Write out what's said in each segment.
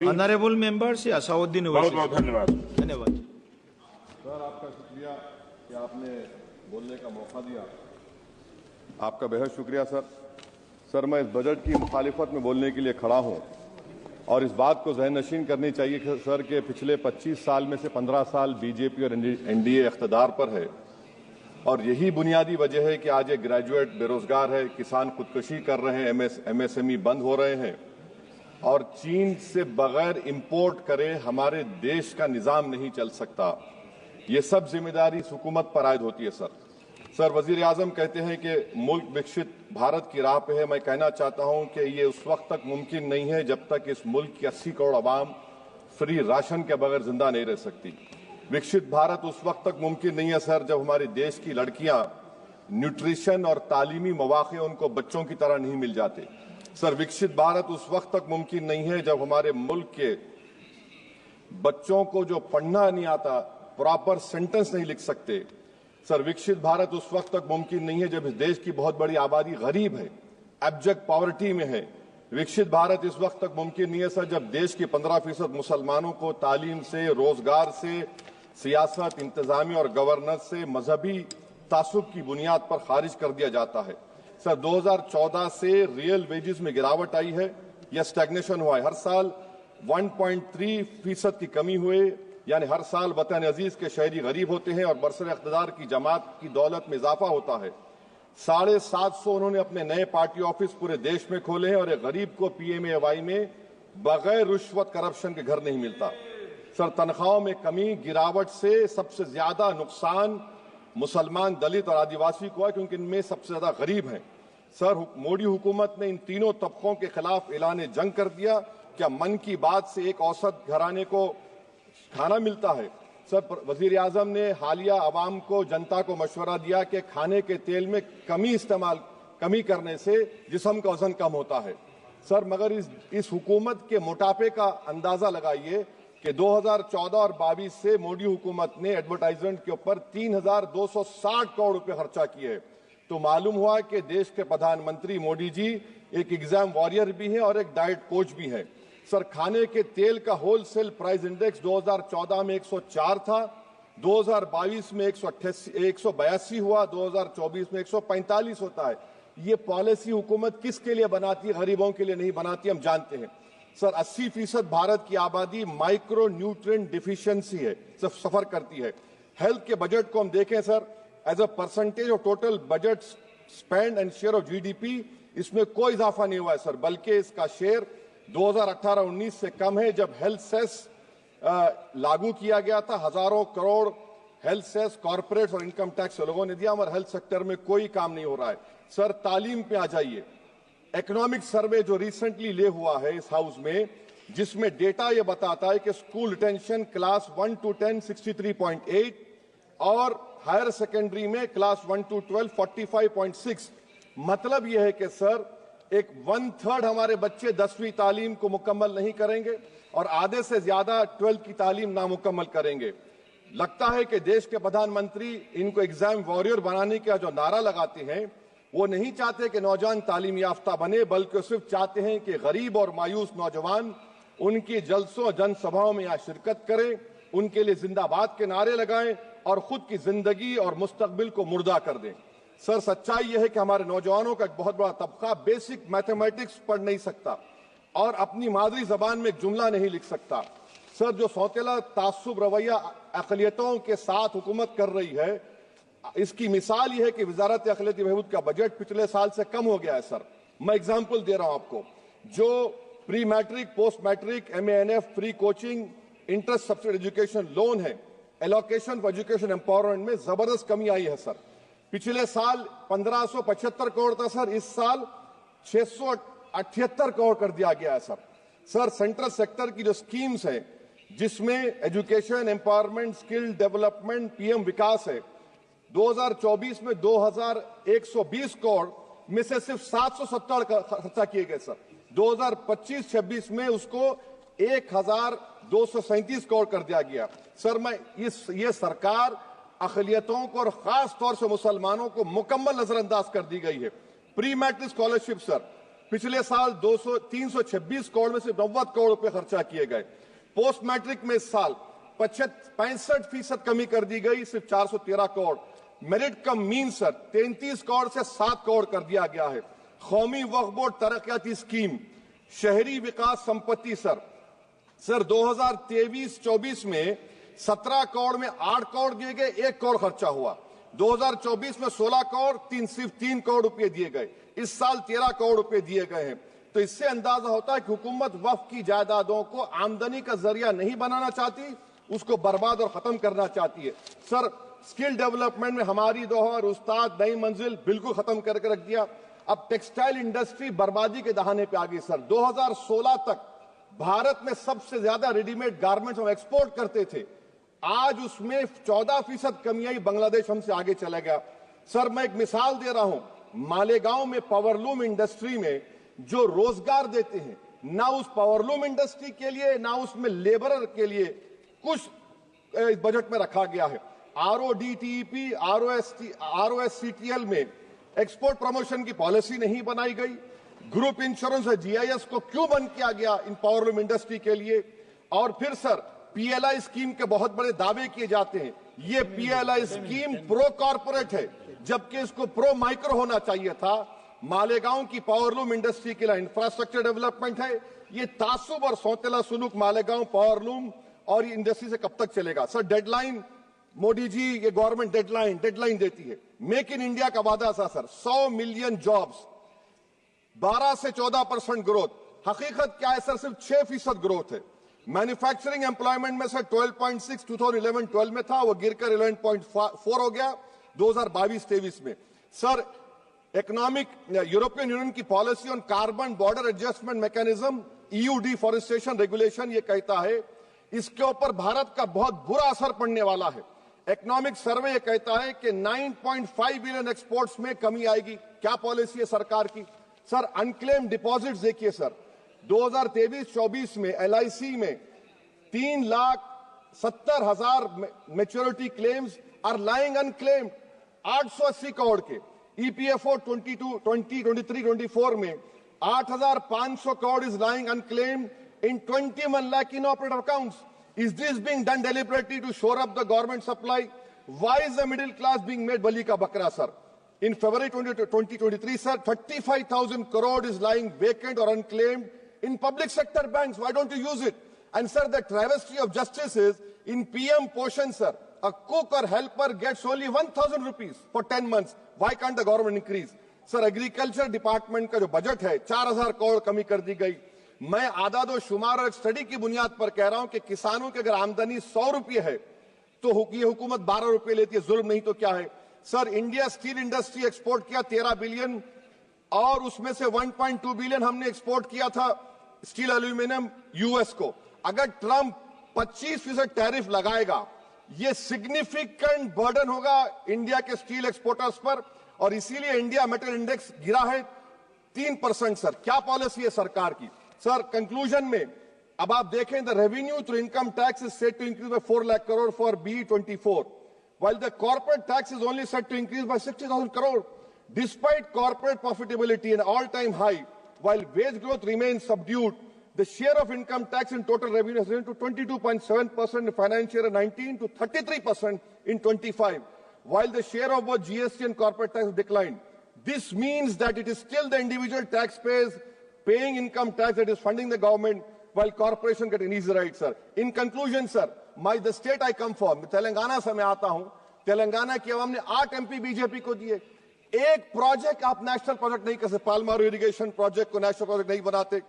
Honourable member से असाउद्दीन बहुत बहुत धन्यवाद। धन्यवाद सर, आपका शुक्रिया कि आपने बोलने का मौका दिया। आपका बेहद शुक्रिया सर। सर, मैं इस बजट की मुखालिफत में बोलने के लिए खड़ा हूं और इस बात को ज़हन-नशीन करनी चाहिए कि सर के पिछले 25 साल में से 15 साल बीजेपी और एनडीए इख्तिदार पर है और यही बुनियादी वजह है कि आज एक ग्रेजुएट बेरोजगार है, किसान खुदकुशी कर रहे हैं, एमएसएमई बंद हो रहे हैं और चीन से बगैर इंपोर्ट करे हमारे देश का निजाम नहीं चल सकता। ये सब जिम्मेदारी इस हुकूमत पर आयद होती है सर। वजीर आजम कहते हैं कि मुल्क विकसित भारत की राह पे है। मैं कहना चाहता हूं कि ये उस वक्त तक मुमकिन नहीं है जब तक इस मुल्क की 80 करोड़ आवाम फ्री राशन के बगैर जिंदा नहीं रह सकती। विकसित भारत उस वक्त तक मुमकिन नहीं है सर जब हमारे देश की लड़कियां न्यूट्रिशन और तालीमी मौके उनको बच्चों की तरह नहीं मिल जाते। सर, विकसित भारत उस वक्त तक मुमकिन नहीं है जब हमारे मुल्क के बच्चों को जो पढ़ना नहीं आता, प्रॉपर सेंटेंस नहीं लिख सकते। सर, विकसित भारत उस वक्त तक मुमकिन नहीं है जब इस देश की बहुत बड़ी आबादी गरीब है, एब्जेक्ट पॉवर्टी में है। विकसित भारत इस वक्त तक मुमकिन नहीं है सर जब देश के 15% मुसलमानों को तालीम से, रोजगार से, सियासत, इंतजामिया और गवर्नेंस से मजहबी तासुब की बुनियाद पर खारिज कर दिया जाता है। सर, 2014 से रियल वेजेस में गिरावट आई है या स्टैग्नेशन हुआ है। हर साल 1.3% की कमी हुए, यानी हर साल वतन अजीज के शहरी गरीब होते हैं और बरसर इख्तिदार की जमात की दौलत में इजाफा होता है। 750 उन्होंने अपने नए पार्टी ऑफिस पूरे देश में खोले हैं और एक गरीब को पीएमएवाई में बगैर रिश्वत करप्शन के घर नहीं मिलता। सर, तनख्वाहों में कमी, गिरावट से सबसे ज्यादा नुकसान मुसलमान, दलित और आदिवासी को है क्योंकि इनमें सबसे ज्यादा गरीब हैं। सर, मोदी हुकूमत ने इन तीनों तबकों के खिलाफ ऐलान जंग कर दिया। क्या मन की बात से एक औसत घराने को खाना मिलता है? सर, वजीर आजम ने हालिया अवाम को, जनता को मशवरा दिया कि खाने के तेल में कमी करने से जिस्म का वजन कम होता है। सर, मगर इस हुकूमत के मोटापे का अंदाजा लगाइए कि 2014 और 22 से मोदी हुकूमत ने एडवर्टाइजमेंट के ऊपर 3,260 करोड़ रुपए खर्चा किए। तो मालूम हुआ कि देश के प्रधानमंत्री मोदी जी एक एग्जाम वॉरियर भी हैं और एक डाइट कोच भी हैं। सर, खाने के तेल का होलसेल प्राइस इंडेक्स 2014 में 104 था, 2022 में 182 हुआ, 2024 में 145 होता है। ये पॉलिसी हुकूमत किसके लिए बनाती है? गरीबों के लिए नहीं बनाती, हम जानते हैं। सर, 80% भारत की आबादी माइक्रो न्यूट्रिएंट डिफिशियंसी है, सफर करती है। हेल्थ के बजट को हम देखें sir, as a percentage of total budget spend and share of GDP, इसमें कोई इजाफा नहीं हुआ है सर, बल्कि इसका शेयर 2018-19 से कम है। जब हेल्थ सेस लागू किया गया था, हजारों करोड़ हेल्थ सेस कॉर्पोरेट और इनकम टैक्स लोगों ने दिया, हमारे हेल्थ सेक्टर में कोई काम नहीं हो रहा है। सर, तालीम पे आ जाइए। इकोनॉमिक सर्वे जो रिसेंटली ले हुआ है इस हाउस में, जिसमें डेटा यह बताता है कि स्कूल रिटेंशन क्लास 1 to 10 63.8 और हायर सेकेंडरी में क्लास 1 to 12 45.6। मतलब यह है कि सर, एक 1/3 हमारे बच्चे 10वीं तालीम को मुकम्मल नहीं करेंगे और आधे से ज्यादा 12th की तालीम नामुकम्मल करेंगे। लगता है कि देश के प्रधानमंत्री इनको एग्जाम वॉरियर बनाने का जो नारा लगाते हैं, वो नहीं चाहते कि नौजवान तालीम याफ्ता बने, बल्कि सिर्फ चाहते हैं कि गरीब और मायूस नौजवान उनकी जलसों जनसभाओं में यहाँ शिरकत करें, उनके लिए जिंदाबाद के नारे लगाएं और खुद की जिंदगी और मुस्तकबिल को मुर्दा कर दें। सर, सच्चाई यह है कि हमारे नौजवानों का एक बहुत बड़ा तबका बेसिक मैथमेटिक्स पढ़ नहीं सकता और अपनी मादरी जबान में एक जुमला नहीं लिख सकता। सर, जो सौतेला तासुब रवैया अक़लियतों के साथ हुकूमत कर रही है, इसकी मिसाल यह है कि वजारत अक़लियती बहबूद का बजट पिछले साल से कम हो गया है। सर, मैं एग्जाम्पल दे रहा हूं आपको। जो pre matric, post matric, MANF, free coaching, interest subsidy education loan है, एलोकेशन फॉर एजुकेशन एम्पावरमेंट में जबरदस्त कमी आई है। सर, पिछले साल 1575 करोड़ था सर, इस साल 678 करोड़ कर दिया गया है। सर, सेंट्रल सेक्टर की जो स्कीम्स है, जिसमें education, empowerment, skill development, PM विकास है, 2024 में 2120 करोड़ में से सिर्फ 770 खर्चा किए गए सर। 2025-26 में उसको 1237 करोड़ कर दिया गया। सर, ये सरकार अक़लियतों को और खास तौर से मुसलमानों को मुकम्मल नजरअंदाज कर दी गई है। प्री मैट्रिक स्कॉलरशिप सर, पिछले साल 326 करोड़ में से 90 करोड़ रुपए खर्चा किए गए। पोस्ट मैट्रिक में इस साल 65% कमी कर दी गई, सिर्फ 413 करोड़। मेरिट कम मीन सर 33 करोड़ से 7 करोड़ कर दिया गया है। कौमी वक्फ बोर्ड तरक्याती स्कीम, शहरी विकास संपत्ति सर 2023-24 में 17 करोड़ में 8 करोड़ दिए गए, 1 करोड़ खर्चा हुआ। 2024 में 16 करोड़ सिर्फ 3 करोड़ रुपए दिए गए। इस साल 13 करोड़ रुपए दिए गए हैं। तो इससे अंदाजा होता है कि हुकूमत वक्फ की जायदादों को आमदनी का जरिया नहीं बनाना चाहती, उसको बर्बाद और खत्म करना चाहती है। सर स्किल डेवलपमेंट में हमारी दोहर उस्ताद नई मंजिल बिल्कुल खत्म करके रख दिया। अब टेक्सटाइल इंडस्ट्री बर्बादी के दहाने पे आ गई सर। 2016 तक भारत में सबसे ज्यादा रेडीमेड गारमेंट्स हम एक्सपोर्ट करते थे, आज उसमें 14% कमी आई, बांग्लादेश हमसे आगे चला गया। सर मैं एक मिसाल दे रहा हूं, मालेगांव में पावरलूम इंडस्ट्री में जो रोजगार देते हैं, ना उस पावरलूम इंडस्ट्री के लिए ना उसमें लेबरर के लिए कुछ इस बजट में रखा गया है। RODTEP, ROSCTL में एक्सपोर्ट प्रमोशन की पॉलिसी नहीं बनाई गई। ग्रुप इंश्योरेंस और GIS को क्यों बंद किया गया इन पावरलूम इंडस्ट्री के लिए? और फिर सर PLI स्कीम के बहुत बड़े दावे किए जाते हैं। ये PLI स्कीम प्रो कॉर्पोरेट है, जबकि इसको प्रो माइक्रो होना चाहिए था। मालेगांव की पावरलूम इंडस्ट्री के लिए इंफ्रास्ट्रक्चर डेवलपमेंट है। ये तासुब और सौतेला सुलूक मालेगांव पावरलूम और ये इंडस्ट्री से कब तक चलेगा? सर डेडलाइन, मोदी जी ये गवर्नमेंट डेडलाइन देती है। मेक इन इंडिया का वादा था सर 100 मिलियन जॉब्स, 12 से 14% ग्रोथ। हकीकत क्या है सर? सिर्फ 6% ग्रोथ है। मैन्युफैक्चरिंग एम्प्लॉयमेंट में सर 12.6 2011-12 में था, वो गिरकर 11.4 हो गया 2022-23 में। सर इकोनॉमिक यूरोपियन यूनियन की policy on carbon border adjustment mechanism EU deforestation regulation ये कहता है इसके ऊपर भारत का बहुत बुरा असर पड़ने वाला है। इकोनॉमिक सर्वे ये कहता है कि 9.5 बिलियन एक्सपोर्ट्स में कमी आएगी। क्या पॉलिसी है सरकार की? सर अनक्लेम डिपॉजिट्स देखिए सर, 2023-24 में LIC में 3,70,000 maturity claims are lying unclaimed, 880 crore के। EPFO 2023-24 में 8,500 crore is lying unclaimed in 21 lakh inoperative accounts. Is this being done deliberately to shore up the government supply? Why is the middle class being made bali ka bakra, sir? In February 2023, sir, 35,000 crore is lying vacant or unclaimed in public sector banks. Why don't you use it? And sir, the travesty of justice is in PM Poshan, sir, a cook or helper gets only 1,000 rupees for 10 months. Why can't the government increase? Sir, agriculture department का जो budget है 4,000 करोड़ कमी कर दी गई। मैं आदादो शुमार और एक स्टडी की बुनियाद पर कह रहा हूं कि किसानों की अगर आमदनी 100 रुपये है तो ये हुकूमत 12 रुपये लेती है। जुल्म नहीं तो क्या है? Sir India steel industry export किया 13 बिलियन और उसमें से 1.2 बिलियन हमने एक्सपोर्ट किया था स्टील एल्यूमिनियम US को। अगर ट्रंप 25% टैरिफ लगाएगा ये सिग्निफिकेंट बर्डन होगा इंडिया के स्टील एक्सपोर्टर्स पर और इसीलिए इंडिया मेटल इंडेक्स गिरा है 3%। सर क्या पॉलिसी है सरकार की? सर कंक्लूजन में अब आप देखें the revenue through income tax is set to increase by 4 lakh crore for BE24 while the corporate tax is only set to increase by 60,000 crore despite corporate profitability an all-time high while wage growth remains subdued. The share of income tax in total revenue has risen to 22.7% in financial year 19 to 33% in 25 while the share of both GST and corporate tax declined. This means that it is still the individual taxpayers paying income tax that is funding the government while corporation get an easy ride, sir. In conclusion, sir, the state I come from, Telangana से मैं आता हूं, तेलंगाना की आवाम ने 8 MP BJP को दिए। एक project आप नेशनल प्रोजेक्ट नहीं कर सकते, पालमारू इरिगेशन प्रोजेक्ट को नेशनल प्रोजेक्ट नहीं बनाते,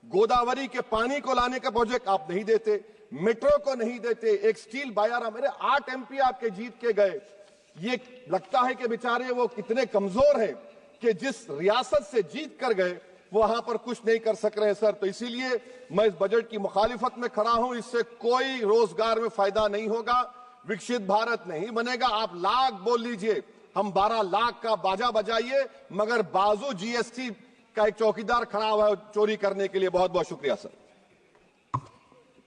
गोदावरी के पानी को लाने का प्रोजेक्ट आप नहीं देते, मेट्रो को नहीं देते, एक स्टील बायारा, मेरे 8 MP आपके जीत के गए। ये लगता है कि बेचारे वो कितने कमजोर हैं कि जिस रियासत से जीत कर गए वहां पर कुछ नहीं कर सक रहे हैं सर। तो इसीलिए मैं इस बजट की मुखालिफत में खड़ा हूं। इससे कोई रोजगार में फायदा नहीं होगा, विकसित भारत नहीं बनेगा। आप लाख बोल लीजिए, हम 12 लाख का बाजा बजाइए, मगर बाजू GST का एक चौकीदार खड़ा हुआ है चोरी करने के लिए। बहुत बहुत शुक्रिया सर।